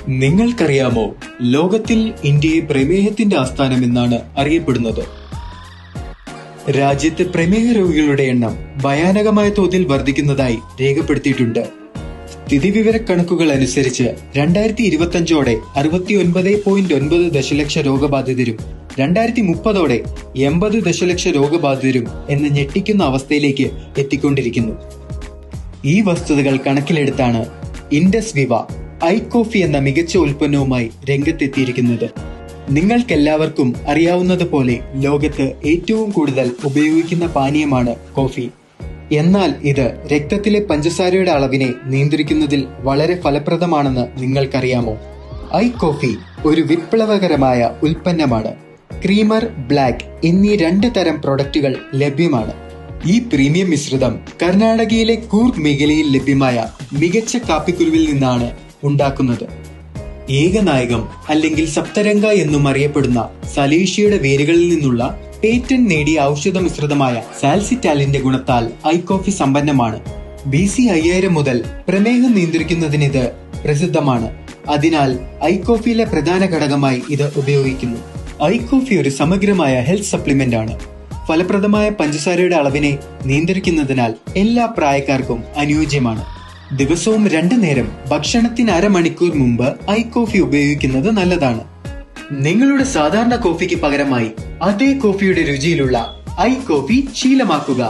നിങ്ങൾക്കറിയാമോ, ലോകത്തിൽ ഇന്ത്യയെ പ്രമേഹത്തിന്റെ ആസ്ഥാനം എന്നാണ് അറിയപ്പെടുന്നത്. രാജ്യത്ത് പ്രമേഹ രോഗികളുടെ എണ്ണം ഭയാനകമായ തോതിൽ വർദ്ധിക്കുന്നതായി രേഖപ്പെടുത്തിയിട്ടുണ്ട്. സ്ഥിതിവിവരക്കണക്കുകൾ അനുസരിച്ച് 2025ഓടെ 69.9 ദശലക്ഷം രോഗബാധിതരും 2030ഓടെ 80 ദശലക്ഷം രോഗബാധിതരും എന്ന ഞെട്ടിക്കുന്ന അവസ്ഥയിലേക്ക് എത്തിക്കൊണ്ടിരിക്കുന്നു. ഈ വസ്തുതകൾ കണക്കിലെടുത്താണ് ഇൻഡസ് വിവ ഐകോഫി എന്ന മികച്ച ഉൽപ്പന്നവുമായി രംഗത്തെത്തിയിരിക്കുന്നത്. നിങ്ങൾക്കെല്ലാവർക്കും അറിയാവുന്നതുപോലെ ലോകത്ത് ഏറ്റവും കൂടുതൽ ഉപയോഗിക്കുന്ന പാനീയമാണ് കോഫി. എന്നാൽ ഇത് രക്തത്തിലെ പഞ്ചസാരയുടെ അളവിനെ നിയന്ത്രിക്കുന്നതിൽ വളരെ ഫലപ്രദമാണെന്ന് നിങ്ങൾക്കറിയാമോ? ഐകോഫി ഒരു വിപ്ലവകരമായ ഉൽപ്പന്നമാണ്. ക്രീമർ, ബ്ലാക്ക് എന്നീ 2 തരം പ്രൊഡക്റ്റുകൾ ലഭ്യമാണ്. ഈ പ്രീമിയം മിശ്രിതം കർണാടകയിലെ കൂർഗ് മേഖലയിൽ ലഭ്യമായ മികച്ച കാപ്പിക്കുരുവിൽ നിന്നാണ് ഉണ്ടാക്കുന്നത്. ഏകനായകം അല്ലെങ്കിൽ സപ്തരംഗ എന്നും അറിയപ്പെടുന്ന സലേഷ്യയുടെ വേരുകളിൽ നിന്നുള്ള പേറ്റന്റ് നേടിയ ഔഷധ മിശ്രിതമായ സാൽസിറ്റാലിന്റെ ഗുണത്താൽ ഐകോഫി സമ്പന്നമാണ്. BC 5000 മുതൽ പ്രമേഹം നിയന്ത്രിക്കുന്നതിന് ഇത് പ്രസിദ്ധമാണ്. അതിനാൽ ഐകോഫിയിലെ പ്രധാന ഘടകമായി ഇത് ഉപയോഗിക്കുന്നു. ഐകോഫി ഒരു സമഗ്രമായ ഹെൽത്ത് സപ്ലിമെന്റ് ആണ്. ഫലപ്രദമായ പഞ്ചസാരയുടെ അളവിനെ നിയന്ത്രിക്കുന്നതിനാൽ എല്ലാ പ്രായക്കാർക്കും അനുയോജ്യമാണ്. ദിവസവും 2 നേരം ഭക്ഷണത്തിന് അരമണിക്കൂർ മുമ്പ് ഐകോഫി ഉപയോഗിക്കുന്നത് നല്ലതാണ്. നിങ്ങളുടെ സാധാരണ കോഫിക്ക് പകരമായി അതേ കോഫിയുടെ രുചിയിലുള്ള ഐകോഫി ശീലമാക്കുക.